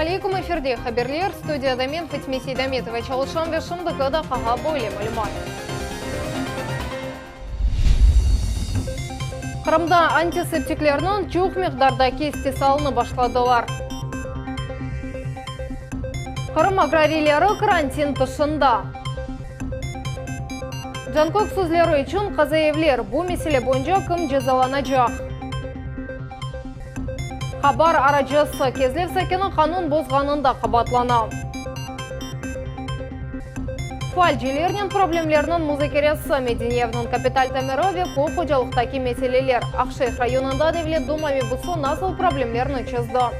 алейкум, эфирде хаберлер, студияда мен Фатиме Сейдаметова чалышан ве шымдықыда қаға бойле мәлімат. Қырымда антисептиклерінің жоқ миқдарда кесте салыны башладылар. Қырым аграрийлері карантин тұшында. Жанкөк сөзлері үшін қазаевлер бұл меселе бойынша кім жазаланacak? Хабар арачысы кезлев сәкенің қанун бозғанында қабатлана. Фальжилернен проблемлерінің музыкересі Мединевнің капиталь тамирове по қожалықтаки меселелер. Ақшайх районында девлет думами бұсы насыл проблемлеріні чызды.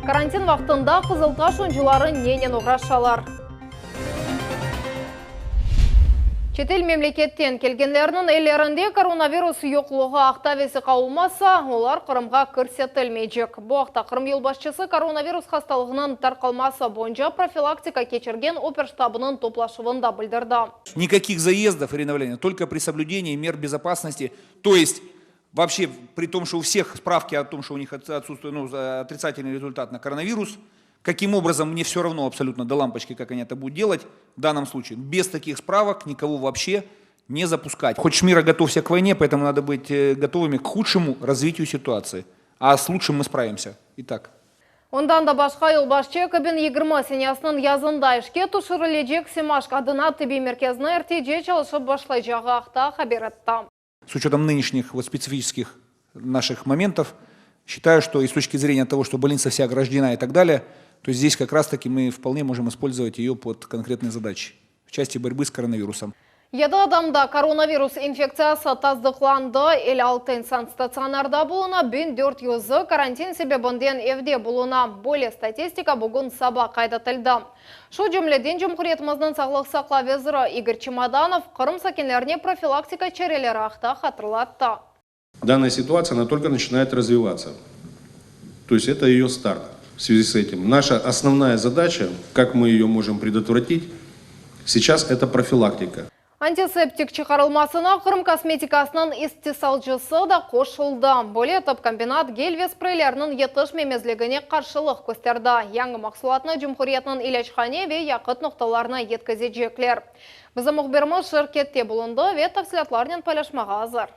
Карантин вақтында Қызылташ онжылары ненен ұғрашалар. Шетел мемлекеттен келгендерінің елерінде коронавирус yoqluğu ақтавесі қауылмаса, олар Қырымға көрсетілмейдек. Бұл ақта Қырым елбасшысы коронавирус хасталығының тарқалмасы бойынша профилактика кечерген оперштабының топлашуында білдірді. Никаких заездов и реновления, только при соблюдении мер безопасности. То есть, вообще, при том, что у всех справки о том, что у них отсутствует отрицательный результат на коронавирус, каким образом, мне все равно абсолютно до лампочки, как они это будут делать в данном случае. Без таких справок никого вообще не запускать. Хочешь мира, готовься к войне, поэтому надо быть готовыми к худшему развитию ситуации. А с лучшим мы справимся. Итак. Ондан да башқа елбасшы көбін 20 сениясының язында ішке тұшырылежек Семашк адына тіби мерkezіне әртеже çalışып башлайжағы ақта хабар етті. С учетом нынешних специфических наших моментов, считаю, что и с точки зрения того, что больница вся ограждена и так далее, то есть здесь как раз-таки мы вполне можем использовать ее под конкретные задачи в части борьбы с коронавирусом. Еді адамда коронавирус инфекциясы таздықланды, ел алтын стационарда болуна, бен 400 карантин себебінден евде болуна. Более статистика бүгін саба қайдатылды. Шу жүмледен Жұмқұретіміздің сағлық сақла везірі Игорь Чемоданов Қырым сәкенлеріне профилактика черелері ақта қатырлатты. Данная ситуация, она только начинает развиваться. То есть это ее старт. В связи с этим наша основная задача, как мы ее можем предотвратить, сейчас это профилактика. Антисептик чықарылмасына Қырым косметикасының истисалжысы да қошылды. Более топ комбинат гель спрейлерінің етіш мемезлігіне қаршылық көстерді. Яңы мақсулатны Жұмқұретінің иләчхане ве яқыт нұқталарына еткізеджеклер. Біздің мұхберіміз шыркетте болынды ве тafsilatlарнен пайлашмаға азыр.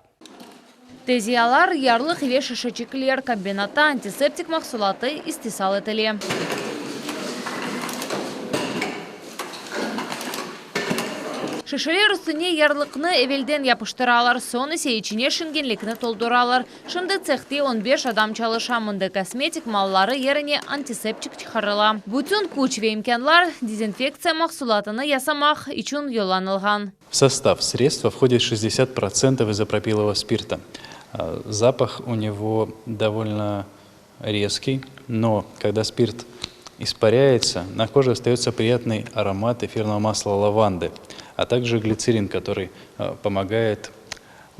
Тезиялар ярлық ве шышычеклер комбината антисептик мақсулаты истисал етілі. Шишелер үстіне ярлықны әвелден япыштыралар, соны сейчіне шынгенлікні толдыралар. Шымды цехте 15 адам çalışа, мұнды косметик маллары еріне антисептик чықарыла. Бүтін күч ве имканлар дезинфекция мақсулатыны ясамақ üçün йоланылған. В состав средства входит 60% изопропилового спирта. Запах у него довольно резкий, но когда спирт испаряется, на коже остается приятный аромат эфирного масла лаванды, а также глицерин, который помогает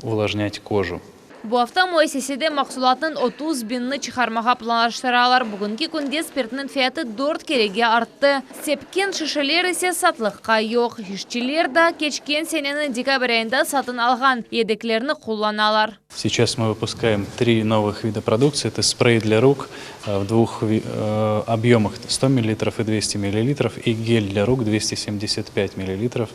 увлажнять кожу. Bu hafta muassesede mahsulatının 30 binini çıkarmağa planlaştıralar. Bugünkü günde spirtinin fiyatı 4 kerege arttı. Sepken şişeler ise satılıkka yok. İşçiler de geçken senenin dekabr ayında satın alған yedeklerini kullanalar. Сейчас мы выпускаем 3 новых вида продукции. Это спрей для рук в двух объемах 100 мл и 200 мл и гель для рук 275 мл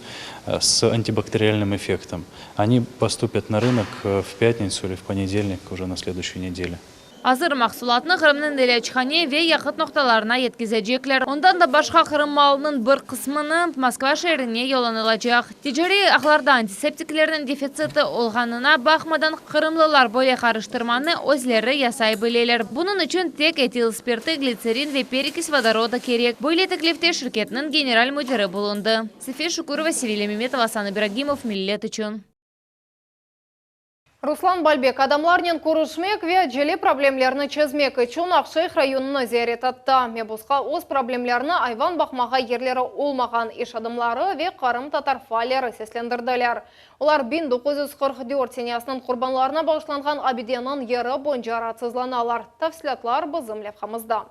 с антибактериальным эффектом. Они поступят на рынок в пятницу или в понедельник уже на следующей неделе. Азыр мақсулатны Қырымның дәләчхане ве яқыт ноқталарына еткізәжеклер. Ондан да башқа Қырым малының бір қысмының Москва шәріне йоланылacak. Тижари ақларда антисептиклерінің дефициті олғанына бақмадан Қырымлылар бөле қарыштырманы өзлері ясай білелер. Бұның үшін тек этил спирты, глицерин ве перекись водорода керек. Бөле теклифте шirketінің генераль мүдірі болынды. Сефе Шукурова, Севилия Меметова, Асан Ибрагимов, Миллет үшін. Руслан Бальбек адамларнен көрішмек ве желе проблемлеріні чезмек үшін Ақшайх районына зиярет атты. Мебусқа оз проблемлеріні айван бақмаға ерлері олмаған еш адамлары ве Қарым татар файлері сеслендірділер. Олар 1944 сениясының құрбанларына бағышланған абиденің ері бойынша ратсызланалар. Тafsilatlар бізім лепхамызда.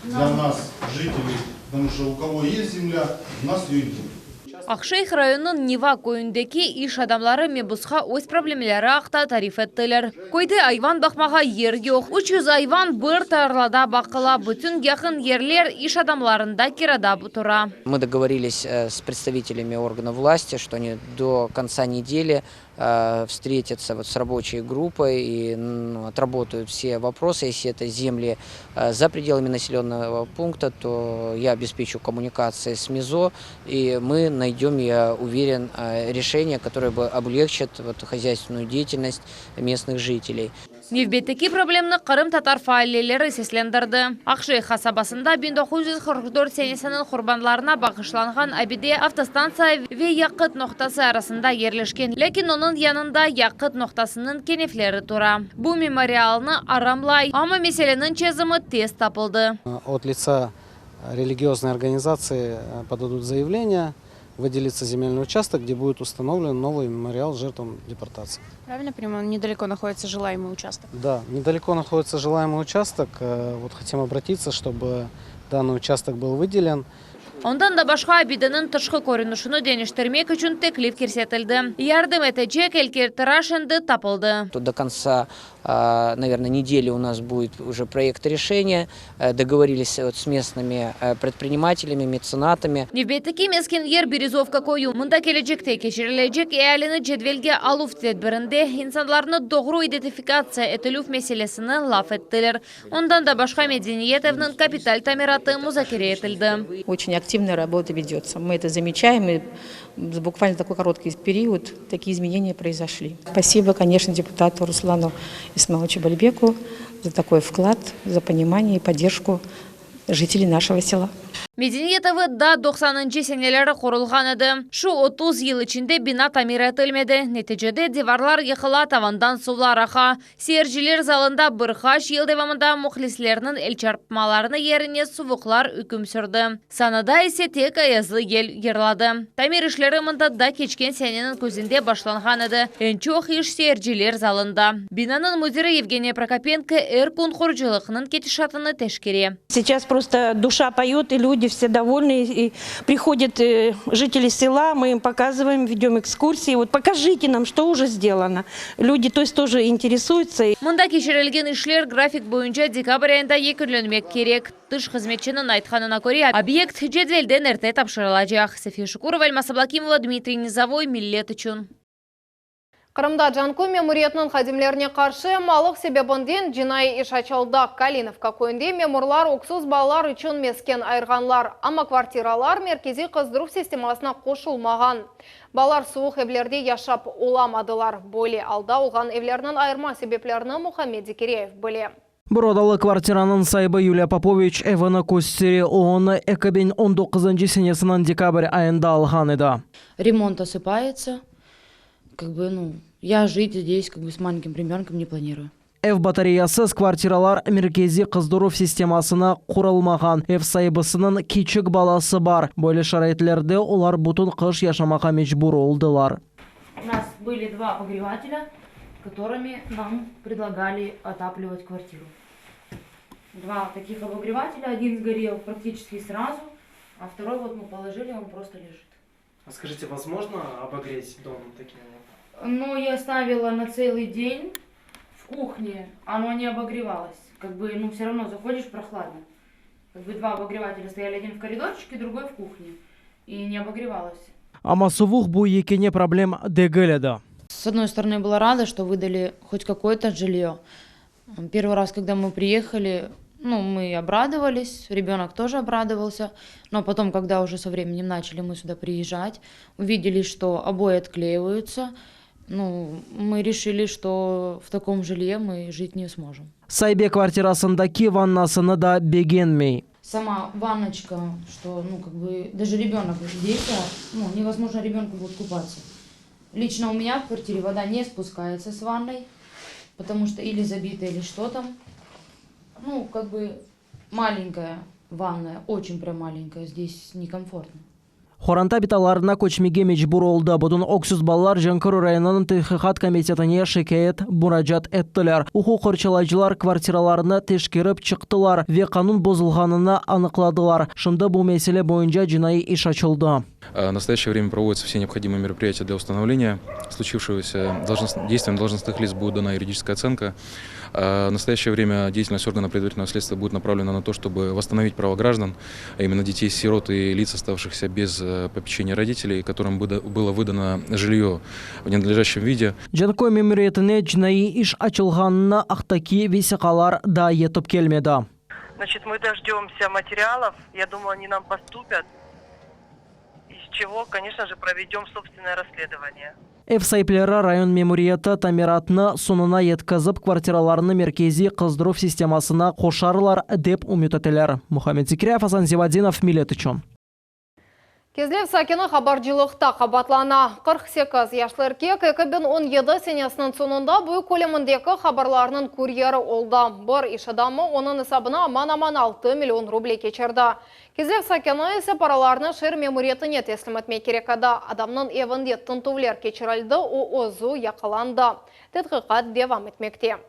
Для нас, жителей, потому что у кого есть земля, у нас ее нет. Ақшайх районының Нева көйіндеке иш адамлары мебусқа өз проблемелері ақта тариф еттілер. Көйді айван бақмаға ер жоқ. 300 айван бір тарлада бақыла. Бүтін яқын ерлер иш адамларында кирада тұра. Мы договорились с представителями органов власти, что они до конца недели встретятся с рабочей группой и отработают все вопросы. Если это земли за пределами населенного пункта, то я обеспечу коммуникации с МИЗО, и мы найдем, я уверен, решение, которое бы облегчит хозяйственную деятельность местных жителей. Невбеттеки проблемны Қырым татар фаалиелері сеслендірді. Ақшайх қасабасында 1944 сенесінің құрбанларына бағышланған Абиде автостанция ве яқыт ноқтасы арасында ерлешкен. Лекен оның янында яқыт ноқтасының кенефлері тұра. Бұл мемориалны арамлай, ама меселенің чезімі тез тапылды. От лица религиозной организации подадут заявление, выделится земельный участок, где будет установлен новый мемориал жертвам депортации. Правильно понимаю, недалеко находится желаемый участок? Да, недалеко находится желаемый участок. Вот хотим обратиться, чтобы данный участок был выделен. Ondan da başka Abidinin tışkı korunuşunu deniştirmek için teklif kirsetildi. Yardım edecek elkertiraşındı tapıldı. До конца, наверное, недели у нас будет уже проект решения. Договорились с местными предпринимателями, меценатами. Nevbetteki mesken yer Birizovka koyu. Mında gelecekte geçirilecek eğalini cedvelge aluf tedbirinde insanlarını doğru identifikasya etiluf meselesini laf ettiler. Ondan da başka Medeniyetev'nin kapital tamiratı muzakere edildi. Очень активная работа ведется. Мы это замечаем, и буквально за такой короткий период такие изменения произошли. Спасибо, конечно, депутату Руслану Исмаиловичу Бальбеку за такой вклад, за понимание и поддержку жителей нашего села. Medeniyetev'i da 90. seneleri kurulgan idi. Şu 30 yıl içinde bina tamir etilmedi. Neticede divarlar yıkıla, tavandan sular ağa. Seyirciler zalında birkaç yıl devamında muhlislerinin el çarpmalarını yerine suvuklar hüküm sürdü. Sanada ise tek ayazlı yel yırladı. Tamir işleri mında da geçken senenin közünde başlangan idi. En çok iş seyirciler zalında. Binanın müdürü Evgeniya Prokopenko erkun kuruculığının ketişatını teşkiri. Сейчас просто душа поет, и люди все довольны, и приходят жители села, мы им показываем, ведем экскурсии. Вот покажите нам, что уже сделано. Люди, то есть, тоже интересуются. Mında geçirilgen işler grafik boyunca dekabr ayında yekünlenmek gerek. Dış hizmetçinin aytkanına göre obyekt cedvelden erте tapşırılacak. Sefiye Şukurova, Elmas Ablakimova, Dmitriy Nizavoy, Millet üçün. Қырымда Жанку мемориетінің қадимлеріне қаршы малық себебінден жинай иш açıldı. Калиновка көйінде меморлар оксuz балалар үшін мескен айырғанлар, ама квартиралар меркези қыздыру системасына қошылмаған. Балар суық evlerde яшап оламадылар. Боле алда олған evlerinin айырма себеплеріні Мухаммед Зекереев біле. Бұродалы квартиранын сайбы Юлия Попович Эвана Костери оны 2019 сенесінің декабрь айында алған еді. Ремонт осыпается. Я жить здесь с маленьким ребенком не планирую. Эв батареясыз квартиралар меркези қыздыру системасына құрылмаған. Эв сайбысының кичік баласы бар. Бойлы шарайтлерде олар бұтын қыш яшамаға мечбур олдылар. У нас были два обогревателя, которыми нам предлагали отапливать квартиру. Два таких обогревателя, один сгорел практически сразу, а второй вот мы положили, он просто лежит. А скажите, возможно обогреть дом таким? Ну, я ставила на целый день в кухне, оно не обогревалось. Все равно заходишь прохладно. Два обогревателя стояли, один в коридорчике, другой в кухне. И не обогревалось. Ама сувух bu екене проблем дегеледі. С одной стороны, была рада, что выдали хоть какое-то жилье. Первый раз, когда мы приехали, мы обрадовались, ребенок тоже обрадовался. Но потом, когда уже со временем начали мы сюда приезжать, увидели, что обои отклеиваются, мы решили, что в таком жилье мы жить не сможем. Сайбе квартирасындаки ваннасыны да бегенмей. Сама ванночка, что даже ребенок здесь, невозможно ребенку будет купаться. Лично у меня в квартире вода не спускается с ванной, потому что или забита, или что там. Маленькая ванная, очень прям маленькая, здесь некомфортно. Хоранта биталарына көчмеге мечбур oldu. Бұдың Оксюз балалар Жанкыру районының тыхықат комитетіне шикает мұражат еттілер. Уху қорчалайчылар квартираларына тешкеріп чықтылар ве канун бозылғанына анықладылар. Шында бұл мәселе бойынша жинайы иш açıldı. В настоящее время проводятся все необходимые мероприятия для установления случившегося. Действиям должностных лиц будет дана юридическая оценка. В настоящее время деятельность органа предварительного следствия будет направлена на то, чтобы восстановить права граждан, а именно детей-сирот и лиц, оставшихся без попечения родителей, которым было выдано жилье в ненадлежащем виде. Жанкой мемориятіне жинайы иш açılғанына ақтаки весіқалар да етіп келмеді. Значит, мы дождемся материалов. Я думаю, они нам поступят. Из чего, конечно же, проведем собственное расследование. Сайплері район меморияты тамиратны сонына еткізіп квартираларны меркези қыздыру системасына қошарлар деп үміт етілер. Мухаммед Зикрияев, Асан Зевадинов, Милет үшін. Кезлев сакені хабаржылықта қабатлана 48 яшлы еркек 2017 сенесінің сонында бұй көлеміндегі хабарларының курьері олды. Бір іш адамы оның исабына аман-аман 6 миллион рублей кечерді. Кезлев сакені есе параларны шер мемориятыне теслим етмей керекеді. Адамның евінде тынтувлер кечерілді, озу яқыланды. Тетқиқат девам етмекте.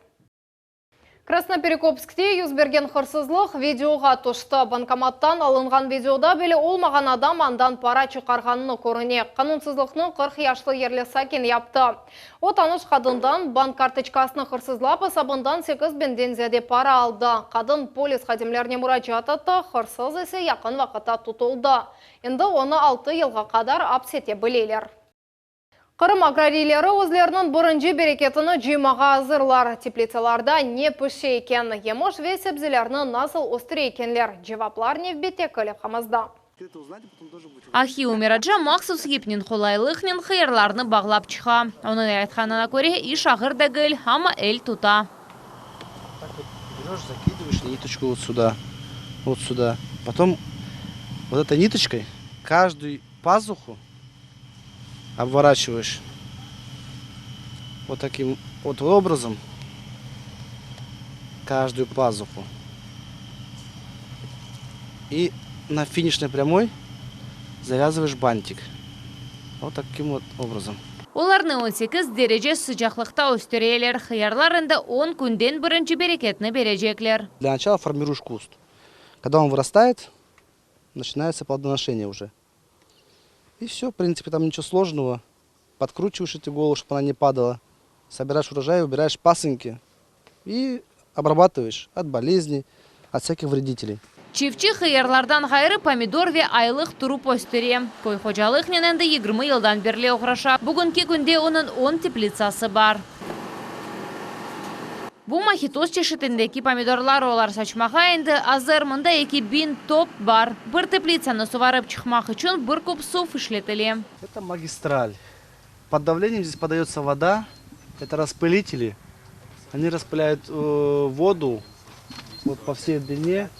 Красноперекопскте юзберген хырсызлық видеоға тұшты. Банкоматтан алынған видеода белі олмаған адам андан пара чықарғаныны көріне. Қанунсызлықның 40 яшлы ерлі сакен япты. О таныш қадындан банк карточкасыны хырсызлап, сабындан 8 бендензияде пара алды. Қадын полис қадемлеріне мұражат атты, хырсыз есе яқын вақытта тұтылды. Енді оны 6 елға қадар апсете білейлер. Қырым аграрийлері өзлерінің бұрынжы берекетіні жимаға азырлар. Теплицаларда не пүші екен. Емош ве себзелерінің насыл остыры екенлер. Жеваплар не вбете көлі қамызда. Ахи умираджа мақсус епнен қолайлықнен қиырларны бағлап чыға. Оның айтқанына көре иш ағыр дәгіл, ама әл тута. Так вот берешь, закидываешь ниточку вот сюда. Потом вот этой ниточкой каждую пазуху обворачиваешь вот таким вот образом каждую пазуху. И на финишной прямой завязываешь бантик. Вот таким вот образом. Оларны 18 дереже sıcaklıkta өстерейлер, хиярларында 10 күнден бірінші берекетіні бережеклер. Для начала формируешь куст. Когда он вырастает, начинается плодоношение уже. И все, в принципе, там ничего сложного. Подкручиваешь эту голову, чтобы она не падала. Собираешь урожай, убираешь пасынки. И обрабатываешь от болезней, от всяких вредителей. Çiftçi хыярлардан ғайры помидор ве айлық тұруп өстере. Кой қожалық нененді 20 елдан берле оқыраша. Бүгінгі күнде оның 10 теплицасы бар. Бұл махитос чешетіндегі помидорлар олар сачмаға енді азыр мұнда 2000 топ бар. Бір теплицаны суварып чықмақ үшін бір куб су ишлетілі. Это магистраль. Под давлением здесь подается вода. Это распылители. Они распыляют воду вот по всей длине.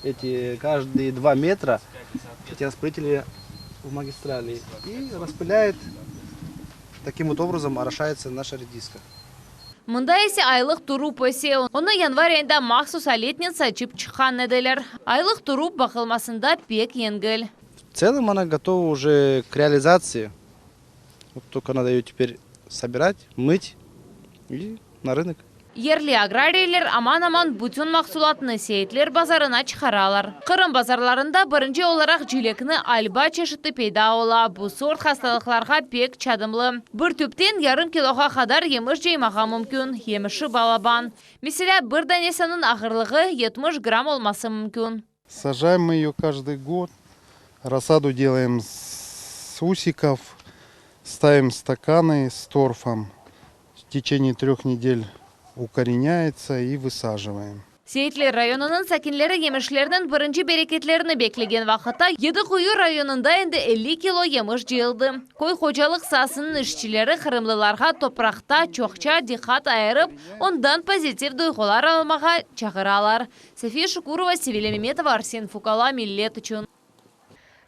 Каждые 2 метра эти распылители в магистрали. И распыляет. Таким вот образом орошается наша редиска. Мұнда есе айлық тұруп өсе. Оны январ айында мақсус әлетнен сачып чыққан әділер. Айлық тұруп бақылмасында пек енгіл. В целом она готова уже к реализации. Вот только надо ее теперь собирать, мыть и на рынок. Ерлі аграрийлер аман-аман бүтін мақсулатыны сейтлер базарына чықаралар. Қырым базарларында бірінші оларақ жилекіні альба чешіті пейда ола. Бұл сорт хасталықларға пек чадымлы. Бір түптен ярым килоға қадар еміш жеймаға мүмкін. Еміші балабан. Mesela бір данесінің ағырлығы 70 грамм олмасы мүмкін. Сажаем мы ее каждый год. Рассаду делаем с усиков. Ставим стаканы с торфом. В течение 3 недель укореняется и высаживаем. Сейтлер районының сәкенлері емішлердің бірінші берекетлеріні беклеген вақытта Едіқұйы районында енді 50 кило еміш жиылды. Қой қожалық сасының ішчілері қырымлыларға топырақта чоқча дихат айырып, ондан позитив дойғылар алмаға чағыралар. София Шукурова, Севилия Меметова, Арсен Фукала, Миллет үшін.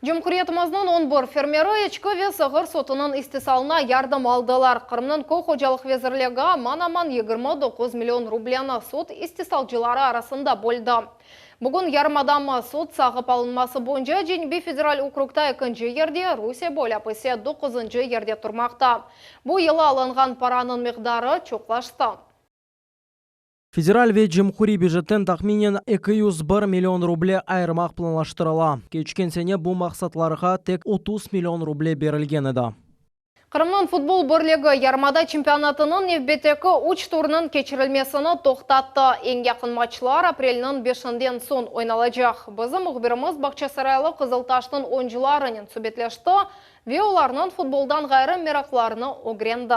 Cumhuriyetimizin 11 fermeri içki ve sığır sotunun istisalına yardım aldılar. Kırımның Көк Қожалық Везірлігі man-aman 29 milyon rubliyana sot istisalcıları arasında boldu. Bugün yarım adamı sot sağıp alınması boyunca Jenbi Federal Okrug'da 2. yerde, Rusya boylap ise 9. yerde turmakta. Bu yılı alınған paranın miqdarı çoqlaştı. Федераль ve Cumhuri бюджеттен тахминен 201 миллион рубле айырмақ планлаштырыла. Кечкен сене bu мақсатларға тек 30 миллион рубле берілген еді. Kırımның futbol birliği yarmada çempionatının nevbeteki 3 turunun keçirilmesini toxtattı. En yakın maçlar aprelinin 5'inden son oynalacak. Bizim muhbirimiz Bakçasaraylı Kızıltaş'ın oyuncularının sübetleşti ve onlarının futboldan gayrı meraklarını öğrendi.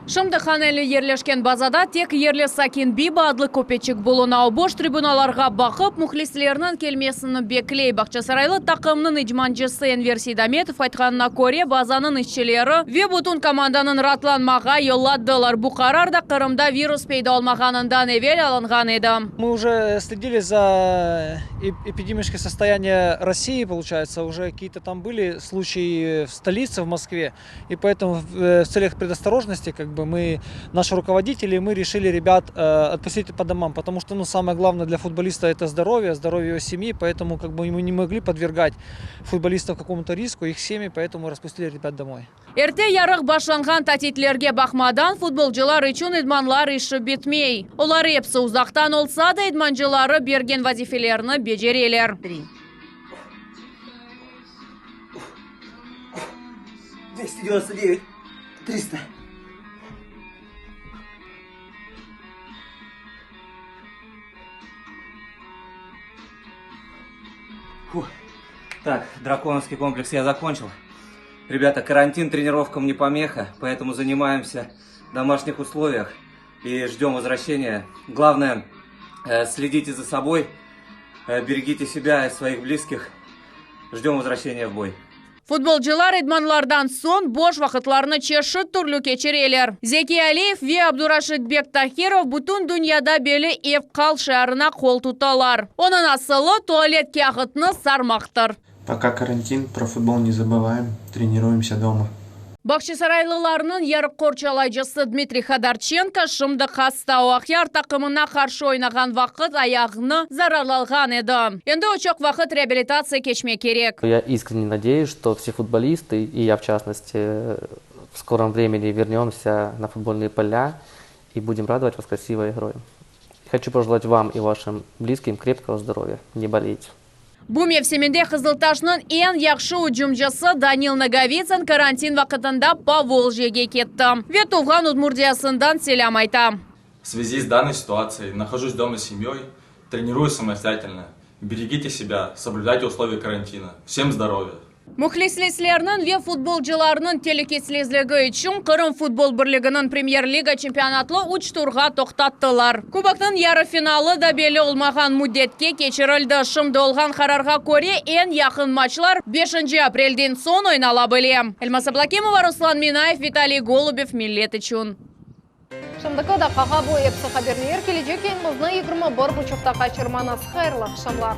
Шымдыханелі ерлешкен базада тек ерлі Сакин Биба адлы көпетчік болуна бош трибуналарға бақып, мұхлислерінің келмесінің беклей. Бақчасарайлы тақымның ижманжысы Энвер Сейдаметов айтқанына көре базаның ішчелері ве бұтын команданың ратланмаға йолладдылар. Бұ қарарда Қырымда вирус пейда олмағанындан евел алынған еді. Мы уже следили за эпидемическое состояние России, получается. Уже какие-то там были случаи в столице, в Москве. И поэтому в целях предосторожности наши руководители, мы решили ребят отпустить по домам, потому что самое главное для футболиста это здоровье его семьи, поэтому мы не могли подвергать футболистов какому-то риску, их семьи, поэтому распустили ребят домой. Ерте ярық башланған татитлерге бақмадан футболчылар үшін идманлар іші бетмей. Олар епсі ұзақтан олса да идманчылары берген вазифелеріні бежерелер. 299, 300. Так, драконовский комплекс я закончил. Ребята, карантин тренировкам не помеха, поэтому занимаемся в домашних условиях и ждем возвращения. Главное, следите за собой, берегите себя и своих близких. Ждем возвращения в бой. Футболчылар идманлардан сон бош вақытларны чеші түрлі кечерелер. Зеки Алиев ве Абдурашид Бектахиров бүтін дүнияда белі ев қал шарына қол тұталар. Оның асылы туалет кеғытны сармақтыр. Пока карантин, про футбол не забываем, тренируемся дома. Бақчасарайлыларының ярық қорчалайжысы Дмитрий Ходорченко шымды қаста уақияр тақымына қаршы ойнаған вақыт аяғыны зарарлалған еді. Енді очок вақыт реабилитация кечме керек. Я искренне надеюсь, что все футболисты, и я в частности, в скором времени вернемся на футбольные поля и будем радовать вас красивой игрой. Хочу пожелать вам и вашим близким крепкого здоровья. Не болейте. Буме всеменде Қызылташның ең яқшы ұжымжысы Данил Наговицын карантин вақытында Поволжьеге кетті. Вет туған Удмуртиясындан селям айта. В связи с данной ситуацией нахожусь дома с семьей, тренируюсь самостоятельно. Берегите себя, соблюдайте условия карантина. Всем здоровья! Мұхлислеслерінің ве футболчыларының телекеслезлігі үшін Қырым футбол бірлігінің премьер-лига чемпионатлы 3 турға тоқтаттылар. Кубоктың яры финалы да белі олмаған мүддетке кечірілді. Шымды олған қарарға көре ең яқын матчлар 5 апрельден сон ойнала біле. Эльмас Аблакимова, Руслан Минаев, Виталий Голубев, Миллет үшін. Шымдықы да қаға бой епсі қаберлер кележек ең мұзны 21 бұчықта қачырманас қайырлық шамлар.